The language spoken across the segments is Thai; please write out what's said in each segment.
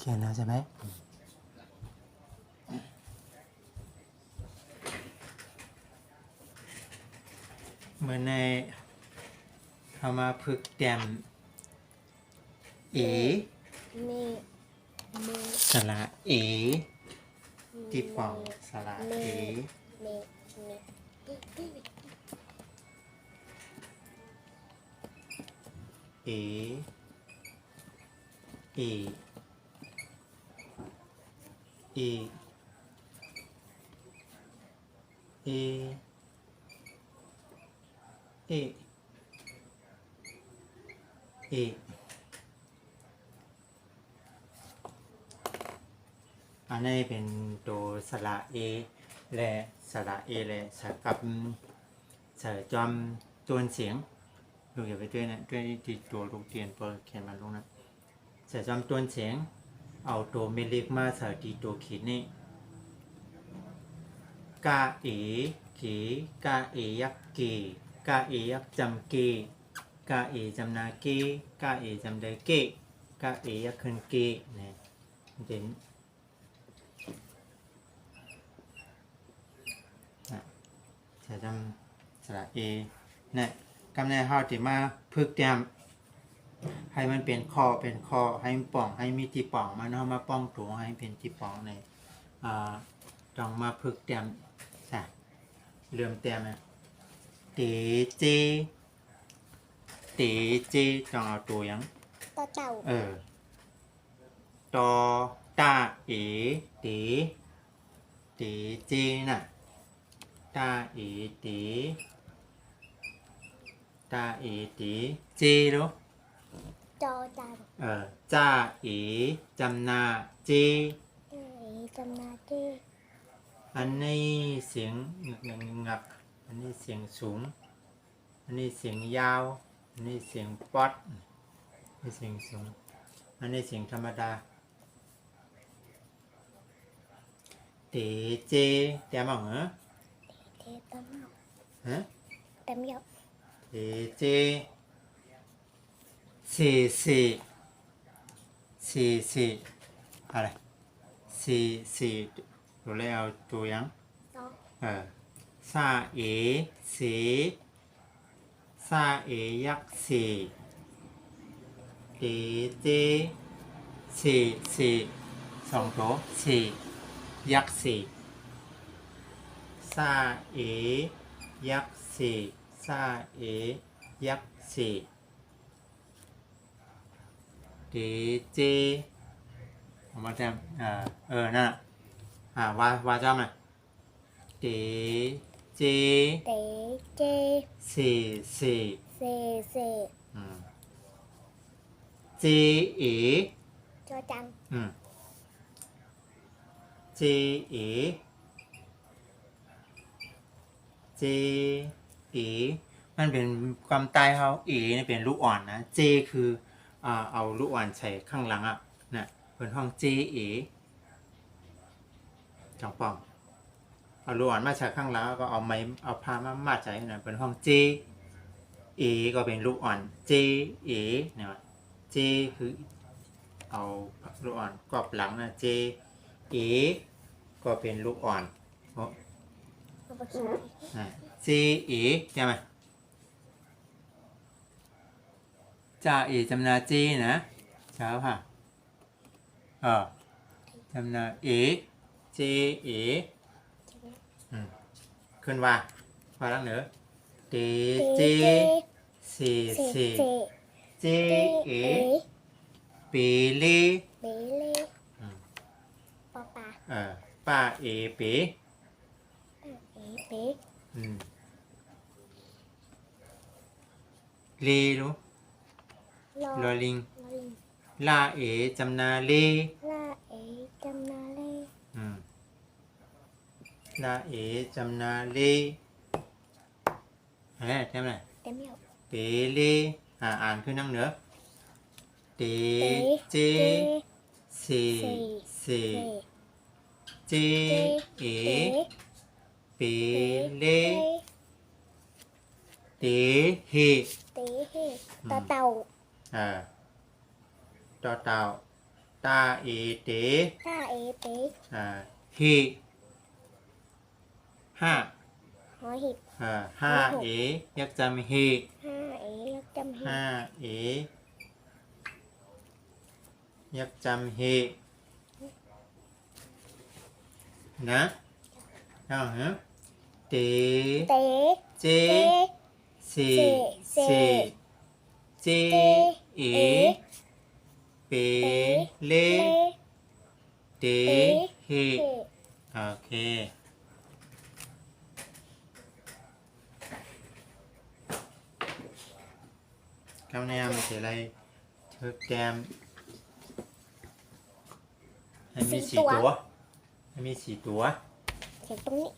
ขียนแล้วใช่ไหมเมื่อในเขามาฝึกเตรียมเอเมเมสระเอจีป่องสระเอเมเอเอเอเอเอเออันนี้เป็นตัวสระเอและสระเอและสกับสระจอมตัวเสียงลูกอย่าไปด้วยนะด้วยที่ตัวลูกเตียนตัวเขียนมาลูกนะสระจอมตัวเสียงเอาตัวเมลิกมาใส่ที่ตัวขีดนี่กาเอเกกาเอยักเกกาเอยักจำเกกาเอจำนาเกกาเอจำได้เกกาเอยักขึ้นเกเนี่ยเด่นจะจำสระเอเนี่ยกำเนิดเฮาที่มาพึกเตรียมให้มันเป็นคอให้มันป่องให้มีที่ป่องมันเฮามาป้องตัวให้เป็นที่ป่องในต้องมาพึกเตรียมเริ่มเตรียมนะเตเจต้องเอาตัวยังต่อเต่าตอตาเอเตเจน่ะตาเอเตเจรู้จอจังจ้าเอจำนาเจจำนาเจอันนี้เสียงงับอันนี้เสียงสูงอันนี้เสียงยาวอันนี้เสียงป๊อดอันนี้เสียงสูงอันนี้เสียงธรรมดาเตเจเตะมั้งเหรอเตะตั้มฮะเต็มยศเตเจสี่อะไรสี่ดูแลเอาตัวยังซาเอสีซาเอยักษ์สี่เอเจสี่สองตัวสี่ยักษ์สี่ซาเอยักษ์สี่ซาเอยักษ์สี่เดเจออกมาแจมนั่นว่าจำเลยเดเจสี่เซเจเอจอจังเจเอมันเป็นความตายเขาเอนี่เป็นลูกอ่อนนะเจคือเอาลูกอ่อนใส่ข้างหลังเนี่ยเป็นห้องเจเอจังป้องเอาลูกอ่อนมาใส่ข้างหลังแล้วก็เอาผ้ามาใส่เนี่ยเป็นห้องเจเอก็เป็นลูกอ่อนเจเอเนี่ยเจคือเอาลูกอ่อนกรอบหลังนะเจเอก็เป็นลูกอ่อนเจเอใช่ไหมจ่าเอจำนาเจนะเช้าค่ะจำนาเอเจเอขึ้นว่าลังเหนือเตเจสี่เจเอเปเล่ป้าเอเปเลรู้ลอลิงลาเอจำนาเลลาเอจำนาเลเต็มเลยเปเลอ่านขึ้นนั่งเหนือเตเจสี่เจเอเปเลเตเฮต่อเต่าต่อเต่า ตาเอเต ตาเอเต เฮห้า หอหิบ ห้าเอยักษ์จำเฮ ห้าเอยักษ์จำเฮ ห้าเอยักษ์จำเฮนะเอาฮะเต เต เจ เซ เซ เจ เอ เป เล เล เต เฮ เฮ โอเคคำแนมเสียอะไรเธอแกมให้มีสี่ตัวให้มีสี่ตัว เขียนตรงนี้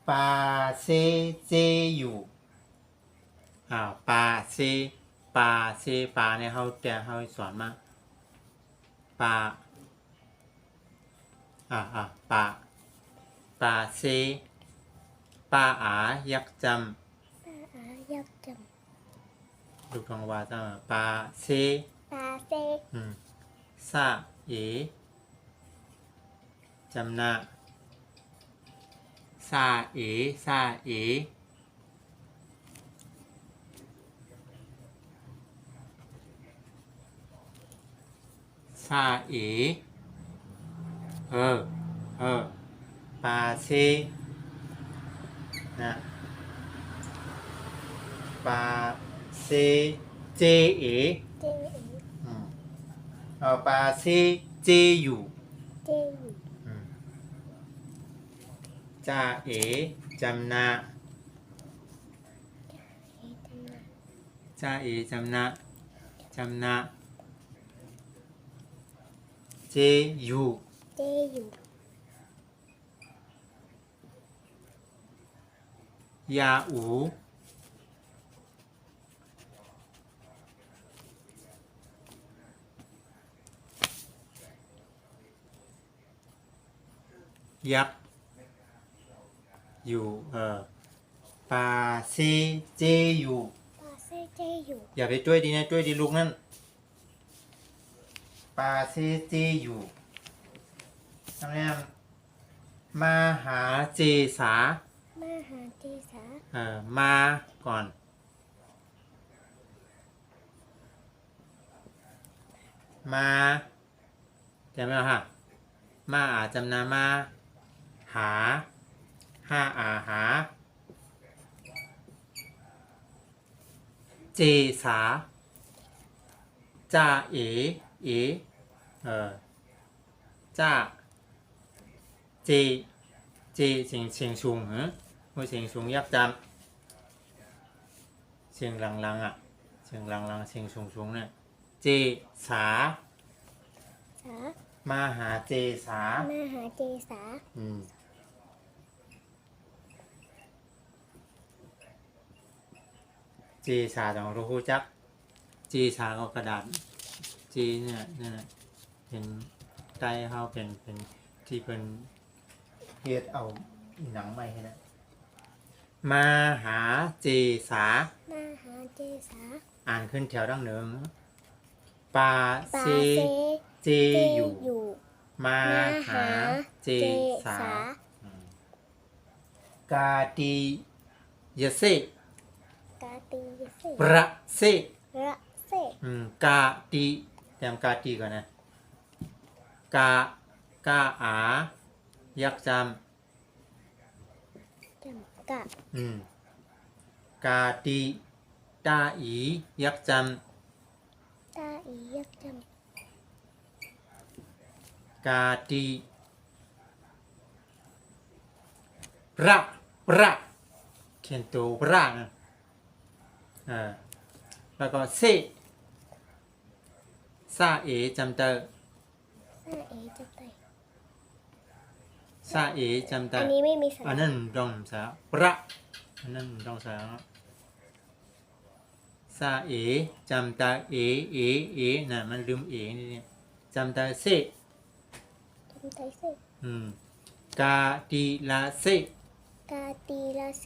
ปาเซเจอยู่ปาเซปาเซปาเนี่ยเขาแต่เขาสอนมาปาปาปาเซปาอายักษ์จ ตาอายักษ์จ ำลูกทองวาจ้าปาเซ ำตาเซ ซาเอจำนะซาเอซาเอซาเอปาเซนะปาเซเจเอ เจเอ ปาเซเจอยู่ เจอยู่ จ่าเอจำนะ เอจำนะ จ่าเอจำนะจำนะเจอยู่ เจอยู่ ยาอูยักษ์อยู่ปาเซเจอยู่ ตาเซเจอยู่ อย่าไปช่วยดีนะช่วยดีลูกนั่นปาเซเจอยู่ทำไงมาหาเจสา มาหาเจสา มาก่อนมาจำไหมฮะมาจำนามาหาหาเจสาจ่าเอจ่าเจเสียงสูงเหรอว่าเสียงสูงยักษ์จำเสียงลังๆเสียงลังๆเสียงสูงเนี่ยเจสา สา มาหาเจสา มาหาเจสา เจสาต้องรู้จักเจสาก็กระดาษเจเนี่ยนั่นแหละเป็นใต้เขาเป็นที่เป็นเฮ็ดเอาหนังใหม่ให้นะมาหาเจสา มาหาเจสา อ่านขึ้นแถวดังเดิมปา ปา เซ เซ เจ เจ อ อยู่ ยู่ มา มา หา หา เจ เจ สา สา กาตียเซ กาตีเซ ประเซ ระเซ กาตีเตรียมกาตีก่อนนะกายักษ์จ จำกะ ำกาตีตาอียักษ์จ ตาอียักษ์จ ำกาตีประเขียนตัวประนะแล้วก็เซซาเอจำเตอ ำซาเอจำไต ซาเอจำเตอ อันนี้ไม่มีส อัน ระ นั้นต้องสาประอันนั้นต้องสาซาเอจำตาเอน่ะมันลืมเอนี่เนี่ยจำตาเซ จำไตเซ กาตีลาเซ กาตีลาเซ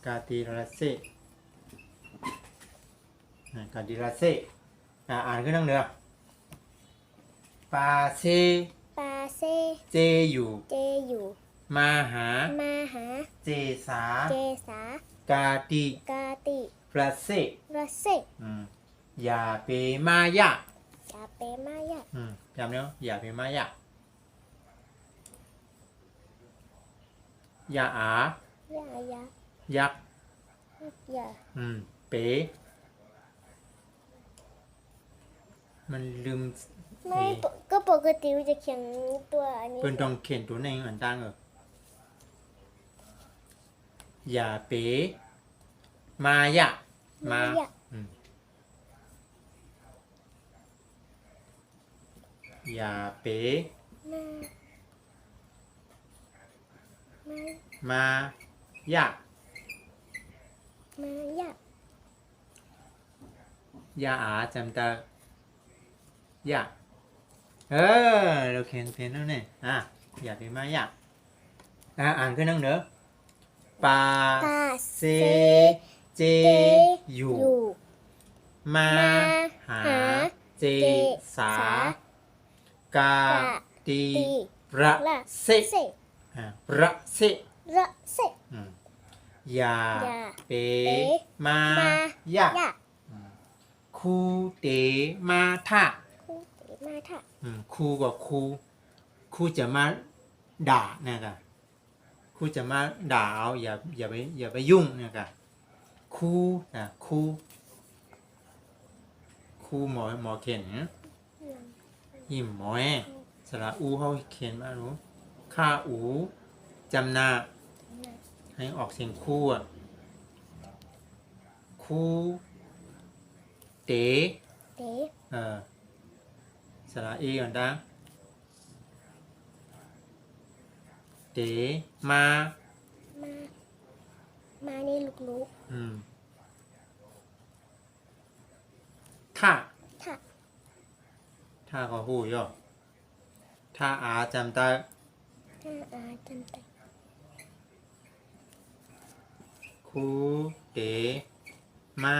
กาตีลาเซกาตีลาเซ อ่านขึ้นนั่งเรือปาเซ ปาเซ เจอยู่ เจอยู่ มาหา มาหา เจสา เจสาก าติ กาติ ประเซ ระเซ อย่าเปมายะ ยาเปมายะ จำเนาะอย่าเปมายะอย่าอาย ายา ยักษ์ ยา เปมันลืม ไม่ก็ปกติจะเขียนตัวอันนี้ เพิ่นต้องเขียนตัวในอันตั้งอย่าเปมายะมา ายะ อย่าเป มามา มายะ มายะ อย่าอาจำตาอย่าเราเขียนเพนแล้วเนี่ยอย่าเปมายะอ่านขึ้นนั่งเด้อปา ปา เซเจ เจ อยู่ อยู่ มาหาเจ เจ สา สาก าตี ตี ระ ละ เซ เซ ระเซ ระเซ อย่า อย่า เปมายะ ยะ คูเตมาทะ คูเตมาทะ ครูกับครูจะมาด่าเนี่ยค่ะครูจะมาด่าเอาอย่าไปยุ่งเนี่ยค่ะครูครูหมอเขียนเนี่ยหิมหมอสระอูเขาเขียนมารู้ค่าอูจำหน้าให้ออกเสียงคู่คู่เต๋ เต สระเอก่อนดังเต๋มา มานี่ลูก ท่า ๆถ้า ท่าก็หูย่อท่าอาจำตา ถ้าอาจำไป คูเต๋มา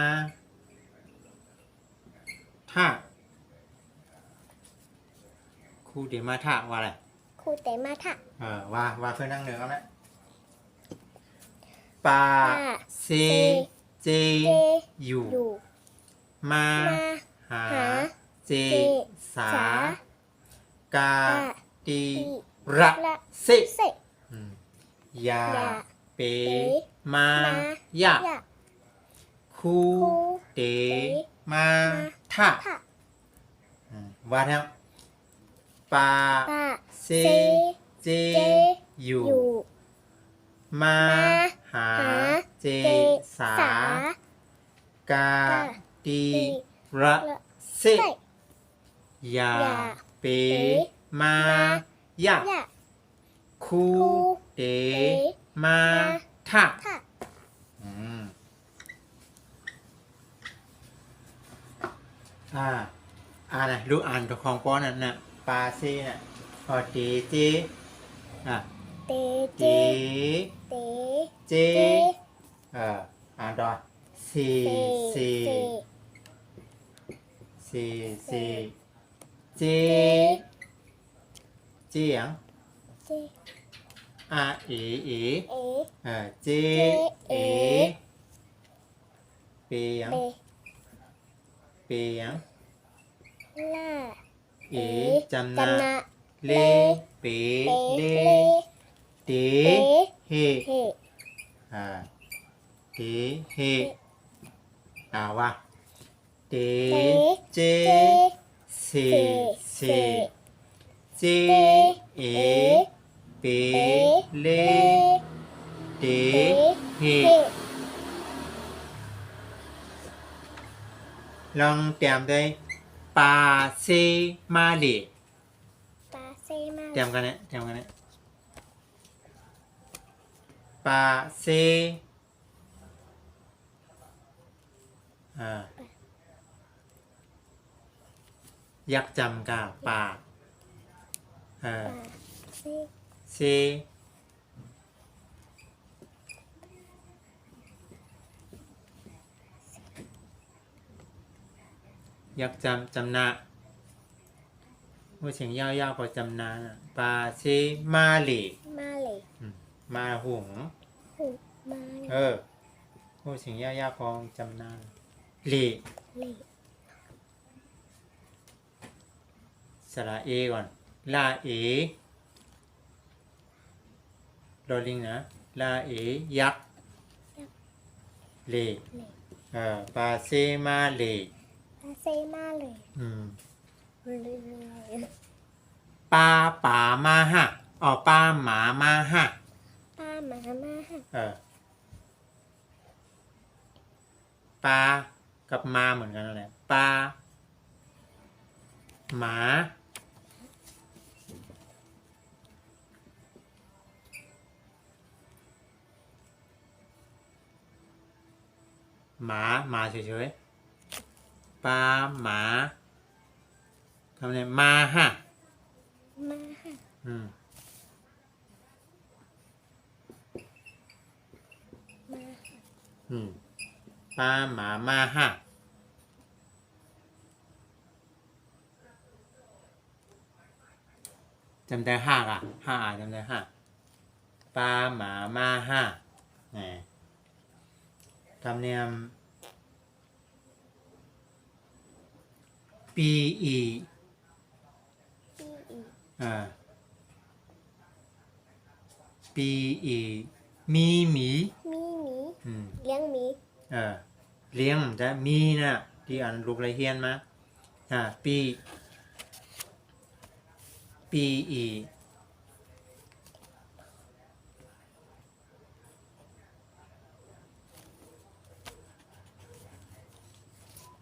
ท่าคูเต๋มาท่าว่าอะไร คูเตมาทะ ว่าเพื่อนนั่งเหนือเอานะปาเซเจ เจ อยู่ อยู่ มา มา หา หา เจ เจ สา สาก าตี ตี ระ ละ เซ เซ อย่า อย่า เปมายะ ยะ คู คู เต เต มาทะ ทะ ว่าแล้วปา ปา เซ เซ เจ เจ อยู่ อยู่ มาหา หา เจ เจ สา สาก าตี ตี ระ ละ เซ เซ อย่า อย่า เปมายะ ยะ คู คู เต เต มาทะ ทะ นะรู้อ่านตัวของป้อนน่ะปาเซน่ะพอเตเจเตเจ เจ เต เจ เจ อ่านต่อเซ เซ เซเซเจเจหยัง เจ เอ เอ เจ เอเปหยัง เบ เปหยัง ล่า เอจำ จัน นะ นะ เลเป เป เล เล เต เต เฮ เฮ เตเฮว่าเตเจ เจ เซ เซ เจเอเปเล เล เตเฮ เฮ ลองเตรียมได้ปาเซมาเล ปาเซมา เตรียมกันเนี่ยปาเซยักษ์จำกาปาปาเซ เซ ยักษ์จำนาพูดเสียงยาวๆกว่าจำนาน่ะปาเซมาเหล มาเลย มาหง หูมา พูดเสียงยาวๆของจำนาเหล เลย สระเอก่อนลาเอรอลิงนะลาเอยักษ์เลปาเซมาเล ปาเซมาเลย เลย ปาป่ามาฮะปาหมามาฮะ ป้าหมามาฮะ ปากับมาเหมือนกันนั่นแหละปาหมาหมาเฉยๆปาหมาทำไงมาฮะ มาฮะ มาฮะ ปาหมามาฮะจำได้ห้าอ่ะจำได้ห้าปาหมามาห้าธรรมเนียมปีอี ปีอี ปีอีมีหมี มีหมีเลี้ยงหมี เลี้ยงจะมีนะที่อ่านลูกไรเฮียนมาปีอี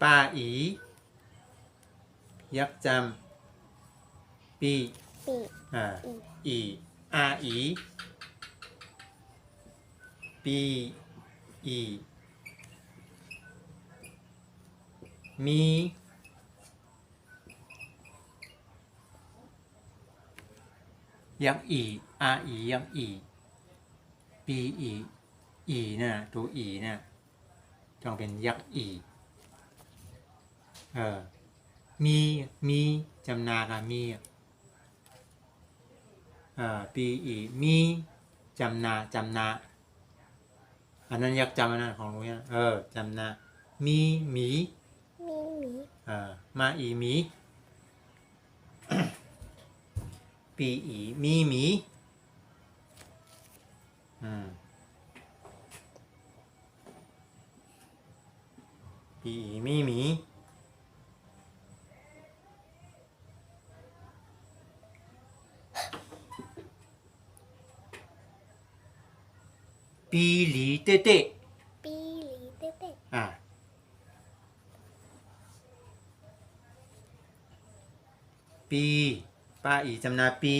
ป้าอียักษ์จำปี ปี อีอาอีปีอีมียักษ์อีอาอียักษ์อีปีอีน่ะตัวอีน่ะต้องเป็นยักษ์อีมีจำนากับมีปีอีมีจำนาอันนั้นยักษ์จำอันนั้นของหนูเนี่ยจำนามีหมี มีหมี มาอีหมี ปีอีมีหมีปีอีมีหมีปีหลีเต้เต้ ปีหลีเต้เต้ ปีป้าอีจำนาปี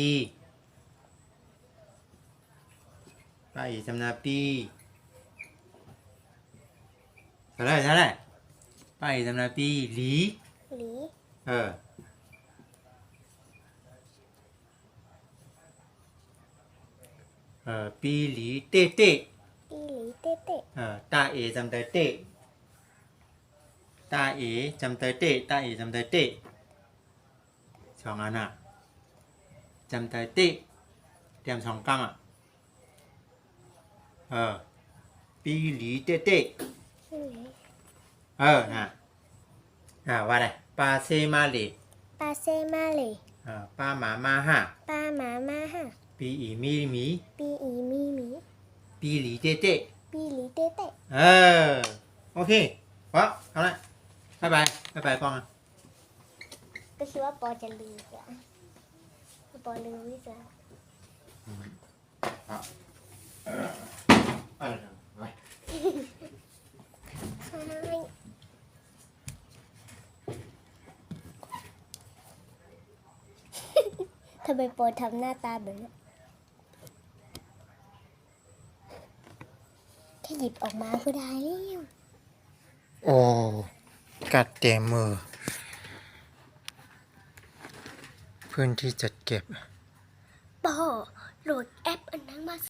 ป้าอีจำนาปีใช่ป้าอีจำนาปีหลี หลี ปีหลีเต้เต้ ปีหลีเต้เต้ ตาเอจำได้เต้ตาเอจำได้เต้ตาเอจำได้เต้สองอันจำได้เต้เตรียมสองกำปีหลีเต้เต้ หลี ว่าไงปาเซมาเล ปาเซมาเลย ปาหมามาฮะ ปาหมามาฮะ ปีอีมีหมี ปีอีมีหมี ปีหลีเต้เต้ ปีหลีเต้เต้ โอเคพอเอาละบ๊ายบายป้อง ก็คิดว่าปอจะลืมจ้ะปอลืมวิชา ไป ทำไมปอทำหน้าตาแบบนี้แค่หยิบออกมาก็ได้แล้ว โอ้กัดเต็มมือพื้นที่จัดเก็บ